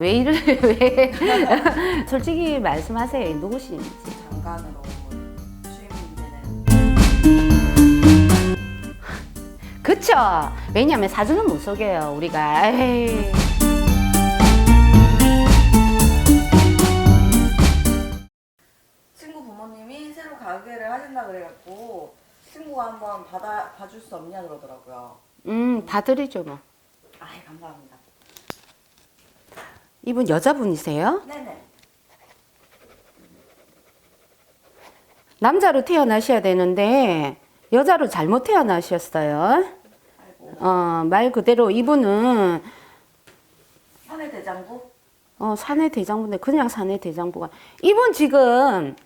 왜 왜 솔직히 말씀하세요. 누구신지. 장관으로 취임되는. 그쵸? 왜냐면 사주는 못 속여요 우리가. 에이. 친구 부모님이 새로 가게를 하신다 그래갖고 친구가 한번 봐줄 수 없냐 그러더라고요. 다 드리죠 뭐. 아이 감사합니다. 이분 여자분이세요? 네네. 남자로 태어나셔야 되는데 여자로 잘못 태어나셨어요. 아이고. 말 그대로 이분은 사내 대장부? 사내 대장부인데 그냥 사내 대장부가 이분 지금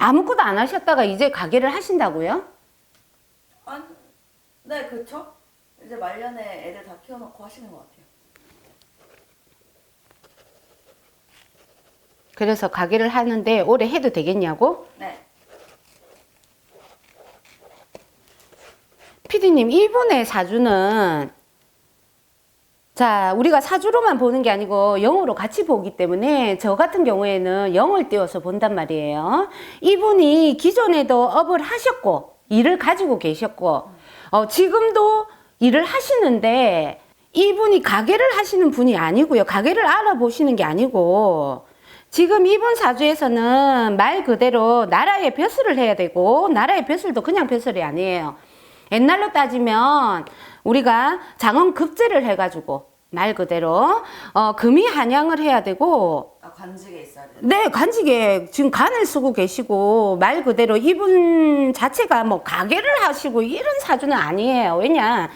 아무것도 안 하셨다가 이제 가게를 하신다고요? 네 그쵸? 이제 말년에 애들 다 키워놓고 하시는 것 같아요. 그래서 가게를 하는데 올해 해도 되겠냐고? 네. 피디님, 이분의 사주는 자, 우리가 사주로만 보는 게 아니고 영으로 같이 보기 때문에 저 같은 경우에는 영을 띄워서 본단 말이에요. 이분이 기존에도 업을 하셨고 일을 가지고 계셨고 지금도 일을 하시는데 이분이 가게를 하시는 분이 아니고요. 가게를 알아보시는 게 아니고 지금 이분 사주에서는 말 그대로 나라의 벼슬을 해야 되고 나라의 벼슬도 그냥 벼슬이 아니에요. 옛날로 따지면 우리가 장원급제를 해가지고 말 그대로 금이 한양을 해야 되고 관직에 있어야 돼요. 네, 관직에 지금 간을 쓰고 계시고 말 그대로 이분 자체가 뭐 가게를 하시고 이런 사주는 아니에요. 왜냐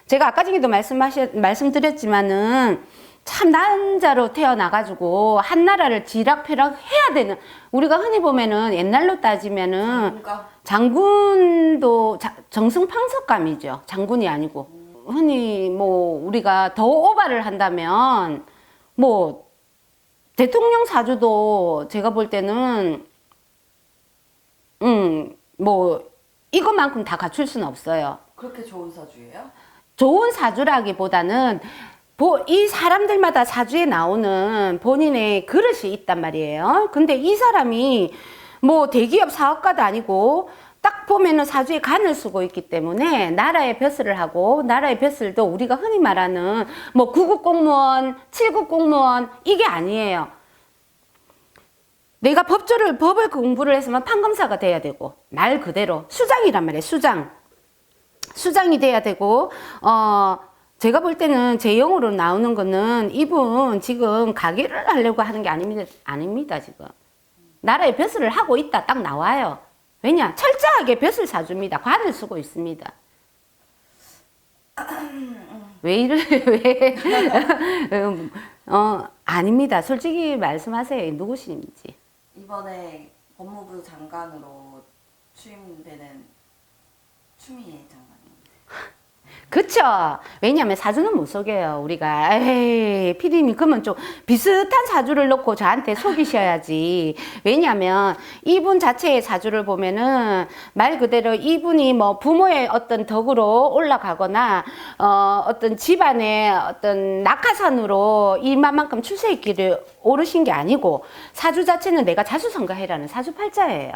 제가 아까 전에도 말씀드렸지만은 참 남자로 태어나가지고 한 나라를 지락펴락 해야 되는 우리가 흔히 보면은 옛날로 따지면은 장군도 정승팡석감이죠. 장군이 아니고 흔히 뭐 우리가 더 오바를 한다면 뭐 대통령 사주도 제가 볼 때는 뭐 이것만큼 다 갖출 수는 없어요. 그렇게 좋은 사주예요? 좋은 사주라기보다는 이 사람들마다 사주에 나오는 본인의 그릇이 있단 말이에요. 근데 이 사람이 뭐 대기업 사업가도 아니고 딱 보면은 사주에 간을 쓰고 있기 때문에 나라의 벼슬을 하고 나라의 벼슬도 우리가 흔히 말하는 뭐 9급 공무원, 7급 공무원 이게 아니에요. 내가 법을 공부를 했으면 판검사가 돼야 되고 말 그대로 수장이란 말이에요. 수장이 돼야 되고 제가 볼 때는 제 영으로 나오는 거는 이분 지금 가게를 하려고 하는 게 아닙니다, 지금. 나라의 벼슬을 하고 있다, 딱 나와요. 왜냐? 철저하게 벼슬 사주입니다. 관을 쓰고 있습니다. 왜 아닙니다. 솔직히 말씀하세요. 누구신지. 이번에 법무부 장관으로 취임되는 추미애 장관입니다. 그쵸? 왜냐면 사주는 못 속여요, 우리가. 에이, 피디님, 그러면 좀 비슷한 사주를 놓고 저한테 속이셔야지. 왜냐면 이분 자체의 사주를 보면은 말 그대로 이분이 뭐 부모의 어떤 덕으로 올라가거나, 어떤 집안의 어떤 낙하산으로 이만큼 출세의 길을 오르신 게 아니고 사주 자체는 내가 자수성가해라는 사주팔자예요.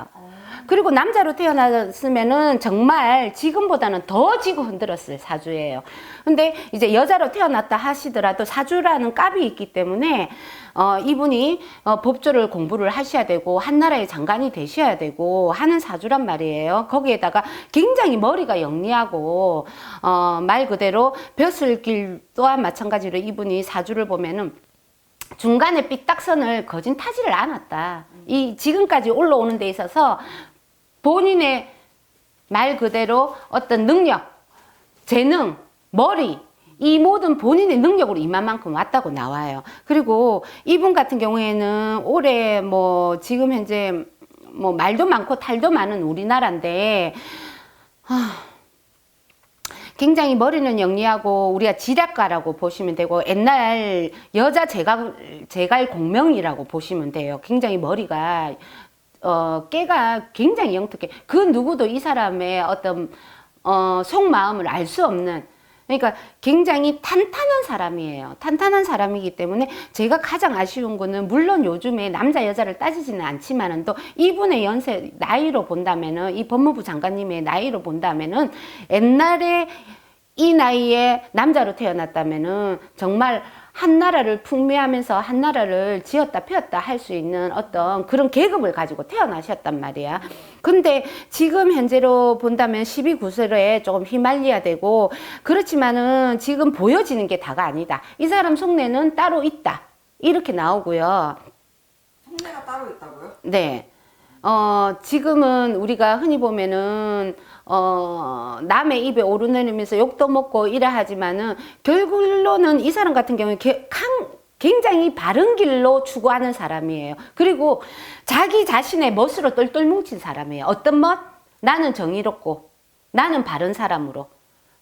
그리고 남자로 태어났으면은 정말 지금보다는 더 지고 흔들었을 사주예요. 근데 이제 여자로 태어났다 하시더라도 사주라는 값이 있기 때문에 이분이 법조를 공부를 하셔야 되고 한나라의 장관이 되셔야 되고 하는 사주란 말이에요. 거기에다가 굉장히 머리가 영리하고 말 그대로 벼슬길 또한 마찬가지로 이분이 사주를 보면은 중간에 삐딱선을 거진 타지를 않았다. 이 지금까지 올라오는 데 있어서 본인의 말 그대로 어떤 능력, 재능, 머리 이 모든 본인의 능력으로 이만큼 왔다고 나와요. 그리고 이분 같은 경우에는 올해 뭐 지금 현재 뭐 말도 많고 탈도 많은 우리나라인데 굉장히 머리는 영리하고 우리가 지략가라고 보시면 되고 옛날 여자 제갈 공명이라고 보시면 돼요. 굉장히 머리가 깨가 굉장히 영특해. 그 누구도 이 사람의 어떤 속마음을 알 수 없는 그러니까 굉장히 탄탄한 사람이에요. 탄탄한 사람이기 때문에 제가 가장 아쉬운 거는 물론 요즘에 남자 여자를 따지지는 않지만은 또 이분의 연세 나이로 본다면은 이 법무부 장관님의 나이로 본다면은 옛날에 이 나이에 남자로 태어났다면은 정말 한 나라를 풍미하면서 한 나라를 지었다 펴었다 할 수 있는 어떤 그런 계급을 가지고 태어나셨단 말이야. 근데 지금 현재로 본다면 12구설에 조금 휘말려야 되고, 그렇지만은 지금 보여지는 게 다가 아니다. 이 사람 속내는 따로 있다. 이렇게 나오고요. 속내가 따로 있다고요? 네. 지금은 우리가 흔히 보면은, 남의 입에 오르내리면서 욕도 먹고 이래 하지만은, 결국로는 이 사람 같은 경우에 굉장히 바른 길로 추구하는 사람이에요. 그리고 자기 자신의 멋으로 똘똘 뭉친 사람이에요. 어떤 멋? 나는 정의롭고, 나는 바른 사람으로.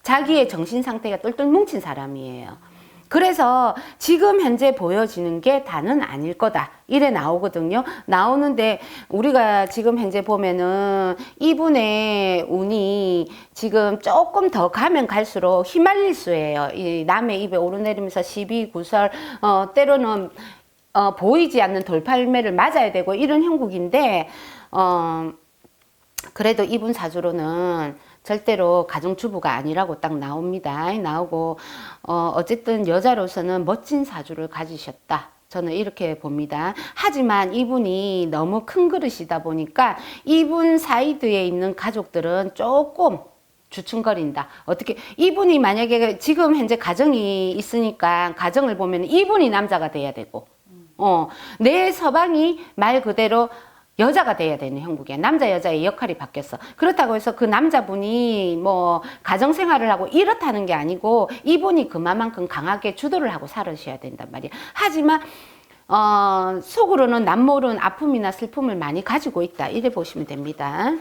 자기의 정신 상태가 똘똘 뭉친 사람이에요. 그래서 지금 현재 보여지는 게 다는 아닐 거다. 이래 나오거든요. 나오는데 우리가 지금 현재 보면은 이분의 운이 지금 조금 더 가면 갈수록 휘말릴 수예요. 이 남의 입에 오르내리면서 시비, 구설, 때로는 보이지 않는 돌팔매를 맞아야 되고 이런 형국인데, 그래도 이분 사주로는 절대로 가정주부가 아니라고 딱 나옵니다. 나오고, 어쨌든 여자로서는 멋진 사주를 가지셨다. 저는 이렇게 봅니다. 하지만 이분이 너무 큰 그릇이다 보니까 이분 사이드에 있는 가족들은 조금 주춤거린다. 어떻게, 이분이 만약에 지금 현재 가정이 있으니까 가정을 보면 이분이 남자가 돼야 되고, 내 서방이 말 그대로 여자가 돼야 되는 형국이야. 남자 여자의 역할이 바뀌었어. 그렇다고 해서 그 남자분이 뭐 가정 생활을 하고 이렇다는 게 아니고 이분이 그만큼 강하게 주도를 하고 살으셔야 된단 말이야. 하지만 속으로는 남모른 아픔이나 슬픔을 많이 가지고 있다. 이래 보시면 됩니다.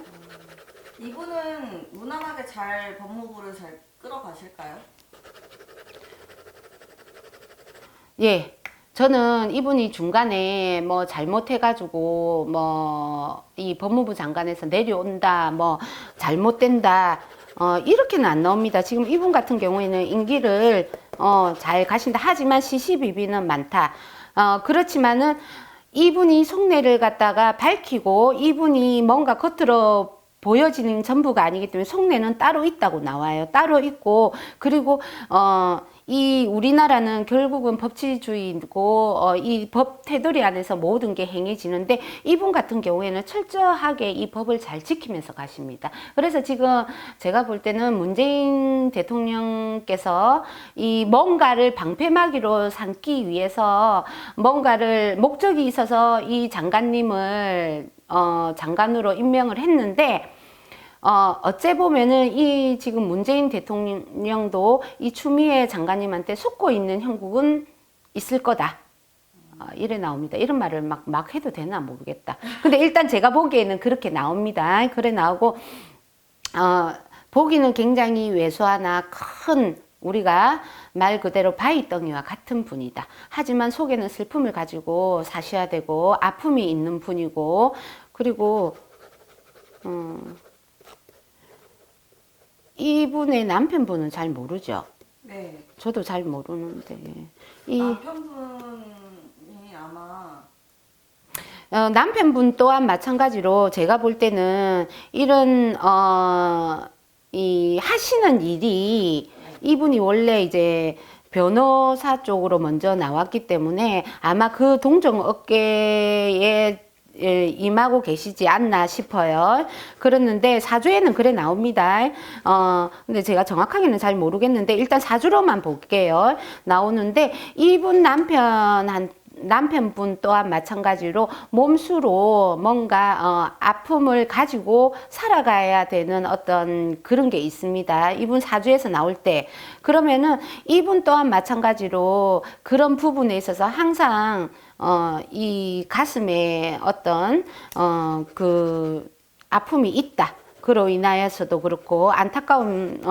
이분은 무난하게 잘 법무부를 잘 끌어가실까요? 예. 저는 이분이 중간에 뭐 잘못해가지고 뭐 이 법무부 장관에서 내려온다, 뭐 잘못된다, 이렇게는 안 나옵니다. 지금 이분 같은 경우에는 임기를 잘 가신다. 하지만 시시비비는 많다. 그렇지만은 이분이 속내를 갖다가 밝히고 이분이 뭔가 겉으로 보여지는 전부가 아니기 때문에 속내는 따로 있다고 나와요. 따로 있고, 그리고 이 우리나라는 결국은 법치주의고 이 법 테두리 안에서 모든 게 행해지는데 이분 같은 경우에는 철저하게 이 법을 잘 지키면서 가십니다. 그래서 지금 제가 볼 때는 문재인 대통령께서 이 뭔가를 방패막이로 삼기 위해서 뭔가를 목적이 있어서 이 장관님을 장관으로 임명을 했는데, 어째 보면은 이 지금 문재인 대통령도 이 추미애 장관님한테 속고 있는 형국은 있을 거다. 이래 나옵니다. 이런 말을 막 해도 되나 모르겠다. 근데 일단 제가 보기에는 그렇게 나옵니다. 그래 나오고, 보기는 굉장히 왜소하나 큰 우리가 말 그대로 바위덩이와 같은 분이다. 하지만 속에는 슬픔을 가지고 사셔야 되고 아픔이 있는 분이고, 그리고 이분의 남편분은 잘 모르죠. 네. 저도 잘 모르는데 남편분이 아마 남편분 또한 마찬가지로 제가 볼 때는 이런 이 하시는 일이 이분이 원래 이제 변호사 쪽으로 먼저 나왔기 때문에 아마 그 동종 업계에 임하고 계시지 않나 싶어요. 그랬는데 사주에는 그래 나옵니다. 근데 제가 정확하게는 잘 모르겠는데 일단 사주로만 볼게요. 나오는데 이분 남편분 또한 마찬가지로 몸수로 뭔가 아픔을 가지고 살아가야 되는 어떤 그런 게 있습니다. 이분 사주에서 나올 때 그러면은 이분 또한 마찬가지로 그런 부분에 있어서 항상 이 가슴에 어떤 그 아픔이 있다. 그로 인하여서도 그렇고 안타까운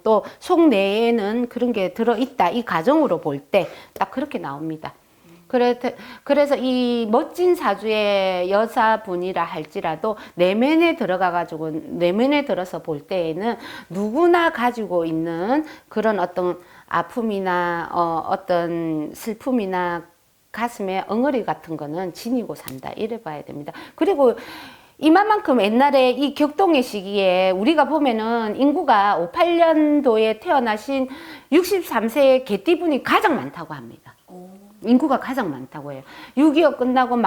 또 속내에는 그런 게 들어있다. 이 가정으로 볼 때 딱 그렇게 나옵니다. 그래서 이 멋진 사주의 여자분이라 할지라도 내면에 들어서 볼 때에는 누구나 가지고 있는 그런 어떤 아픔이나 어떤 슬픔이나 가슴에 엉어리 같은 거는 지니고 산다. 이래 봐야 됩니다. 그리고 이만큼 옛날에 이 격동의 시기에 우리가 보면은 인구가 58년도에 태어나신 63세의 개띠분이 가장 많다고 합니다. 인구가 가장 많다고 해요. 6.25 끝나고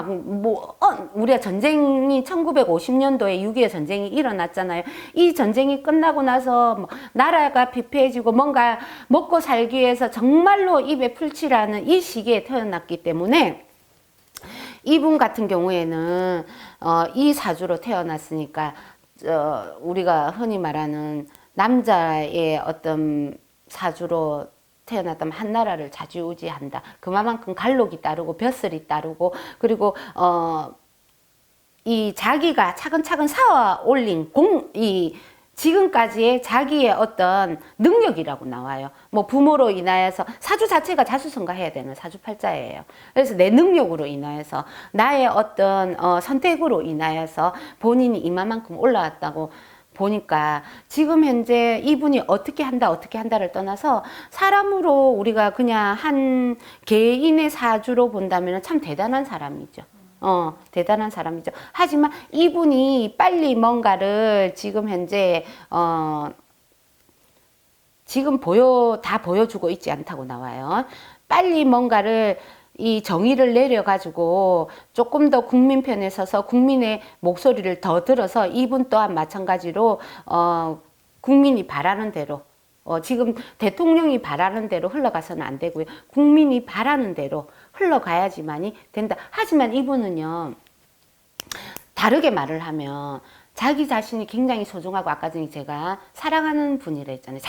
우리가 전쟁이 1950년도에 6.25 전쟁이 일어났잖아요. 이 전쟁이 끝나고 나서 나라가 피폐해지고 뭔가 먹고 살기 위해서 정말로 입에 풀칠하는 이 시기에 태어났기 때문에 이분 같은 경우에는 이 사주로 태어났으니까 우리가 흔히 말하는 남자의 어떤 사주로 태어났다면 한나라를 좌지우지한다. 그만큼 갈록이 따르고 벼슬이 따르고 그리고 이 자기가 차근차근 쌓아 올린 지금까지의 자기의 어떤 능력이라고 나와요. 뭐 부모로 인하여서 사주 자체가 자수성가해야 되는 사주팔자예요. 그래서 내 능력으로 인하여서 나의 어떤 선택으로 인하여서 본인이 이만큼 올라왔다고 보니까 지금 현재 이분이 어떻게 한다를 떠나서 사람으로 우리가 그냥 한 개인의 사주로 본다면 참 대단한 사람이죠. 대단한 사람이죠. 하지만 이분이 빨리 뭔가를 지금 현재 지금 다 보여주고 있지 않다고 나와요. 빨리 뭔가를 이 정의를 내려가지고 조금 더 국민 편에 서서 국민의 목소리를 더 들어서 이분 또한 마찬가지로 국민이 바라는 대로 지금 대통령이 바라는 대로 흘러가서는 안 되고요. 국민이 바라는 대로 흘러가야지만이 된다. 하지만 이분은요, 다르게 말을 하면 자기 자신이 굉장히 소중하고 아까 전에 제가 사랑하는 분이라 했잖아요.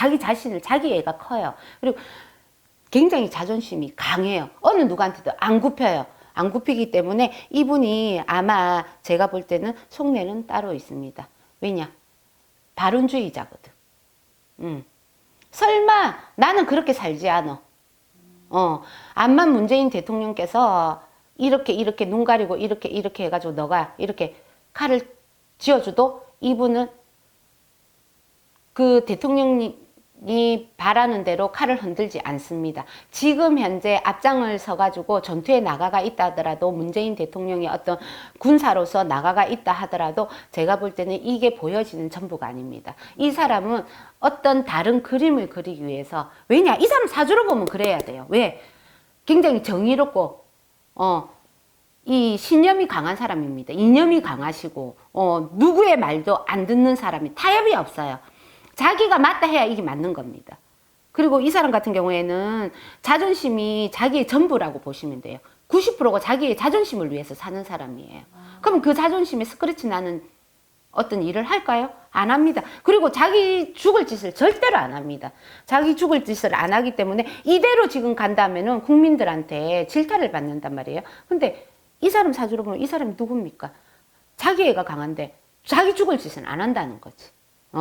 자기 애가 커요. 그리고 굉장히 자존심이 강해요. 어느 누구한테도 안 굽혀요. 안 굽히기 때문에 이분이 아마 제가 볼 때는 속내는 따로 있습니다. 왜냐? 발언주의자거든. 설마 나는 그렇게 살지 않아. 암만 문재인 대통령께서 이렇게 눈 가리고 이렇게 해가지고 너가 이렇게 칼을 쥐어줘도 이분은 그 대통령이 바라는 대로 칼을 흔들지 않습니다. 지금 현재 앞장을 서가지고 전투에 나가가 있다 하더라도 문재인 대통령이 어떤 군사로서 나가가 있다 하더라도 제가 볼 때는 이게 보여지는 전부가 아닙니다. 이 사람은 어떤 다른 그림을 그리기 위해서 왜냐? 이 사람 사주로 보면 그래야 돼요. 왜? 굉장히 정의롭고 이 신념이 강한 사람입니다. 이념이 강하시고 누구의 말도 안 듣는 사람이 타협이 없어요. 자기가 맞다 해야 이게 맞는 겁니다. 그리고 이 사람 같은 경우에는 자존심이 자기의 전부라고 보시면 돼요. 90%가 자기의 자존심을 위해서 사는 사람이에요. 그럼 그 자존심에 스크래치 나는 어떤 일을 할까요? 안 합니다. 그리고 자기 죽을 짓을 절대로 안 합니다. 자기 죽을 짓을 안 하기 때문에 이대로 지금 간다면은 국민들한테 질타를 받는단 말이에요. 근데 이 사람 사주로 보면 이 사람이 누굽니까? 자기 애가 강한데 자기 죽을 짓은 안 한다는 거지.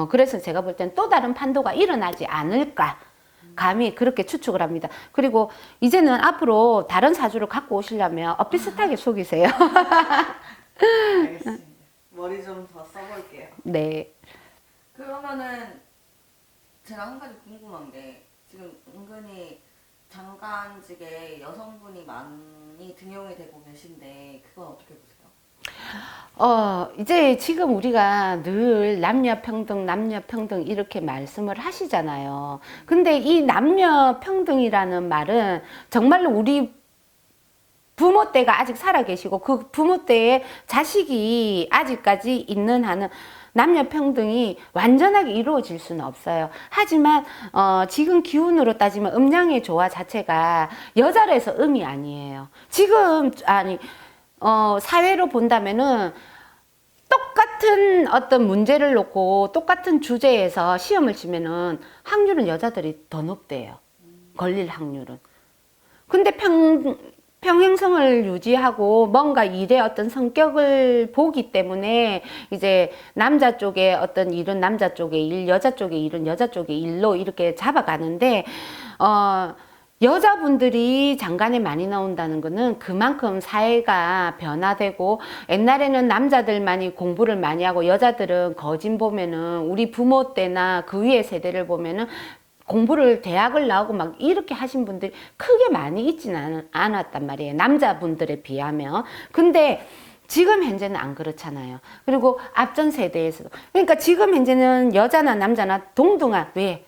그래서 제가 볼 땐 또 다른 판도가 일어나지 않을까 감히 그렇게 추측을 합니다. 그리고 이제는 앞으로 다른 사주를 갖고 오시려면 비슷하게 속이세요. 알겠습니다. 머리 좀 더 써볼게요. 네. 그러면은 제가 한 가지 궁금한 게 지금 은근히 장관직에 여성분이 많이 등용이 되고 계신데 그건 어떻게 보세요? 이제 지금 우리가 늘 남녀평등 이렇게 말씀을 하시잖아요. 근데 이 남녀평등이라는 말은 정말로 우리 부모 때가 아직 살아계시고 그 부모 때에 자식이 아직까지 있는 한은 남녀평등이 완전하게 이루어질 수는 없어요. 하지만 지금 기운으로 따지면 음양의 조화 자체가 여자라서 음이 아니에요. 사회로 본다면은 똑같은 어떤 문제를 놓고 똑같은 주제에서 시험을 치면은 확률은 여자들이 더 높대요. 걸릴 확률은. 근데 평행성을 유지하고 뭔가 일의 어떤 성격을 보기 때문에 이제 남자 쪽에 어떤 일은 남자 쪽의 일, 여자 쪽의 일은 여자 쪽의 일로 이렇게 잡아가는데, 여자분들이 장관에 많이 나온다는 거는 그만큼 사회가 변화되고, 옛날에는 남자들만이 공부를 많이 하고 여자들은 거진 보면은 우리 부모 때나 그 위에 세대를 보면은 공부를 대학을 나오고 막 이렇게 하신 분들이 크게 많이 있지는 않았단 말이에요. 남자분들에 비하면. 근데 지금 현재는 안 그렇잖아요. 그리고 앞전 세대에서도. 그러니까 지금 현재는 여자나 남자나 동등한, 왜?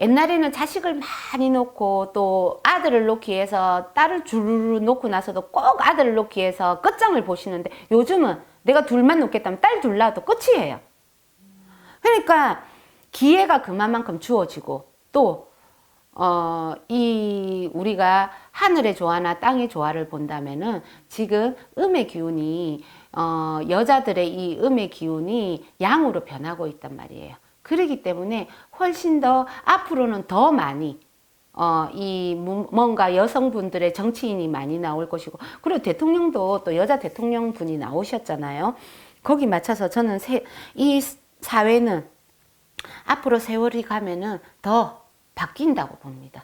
옛날에는 자식을 많이 놓고 또 아들을 놓기 위해서 딸을 주르르 놓고 나서도 꼭 아들을 놓기 위해서 끝장을 보시는데, 요즘은 내가 둘만 놓겠다면 딸 둘 낳아도 끝이에요. 그러니까 기회가 그만큼 주어지고, 또 이 우리가 하늘의 조화나 땅의 조화를 본다면은 지금 음의 기운이 여자들의 이 음의 기운이 양으로 변하고 있단 말이에요. 그렇기 때문에 훨씬 더 앞으로는 더 많이 뭔가 여성분들의 정치인이 많이 나올 것이고, 그리고 대통령도 또 여자 대통령 분이 나오셨잖아요. 거기 맞춰서 저는 이 사회는 앞으로 세월이 가면은 더 바뀐다고 봅니다.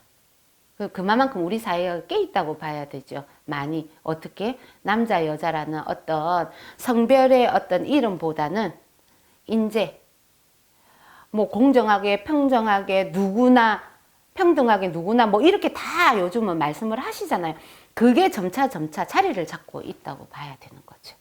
그만큼 우리 사회가 깨 있다고 봐야 되죠. 많이. 어떻게? 남자, 여자라는 어떤 성별의 어떤 이름보다는 이제 뭐 공정하게, 평정하게, 누구나, 평등하게 누구나 뭐 이렇게 다 요즘은 말씀을 하시잖아요. 그게 점차 자리를 잡고 있다고 봐야 되는 거죠.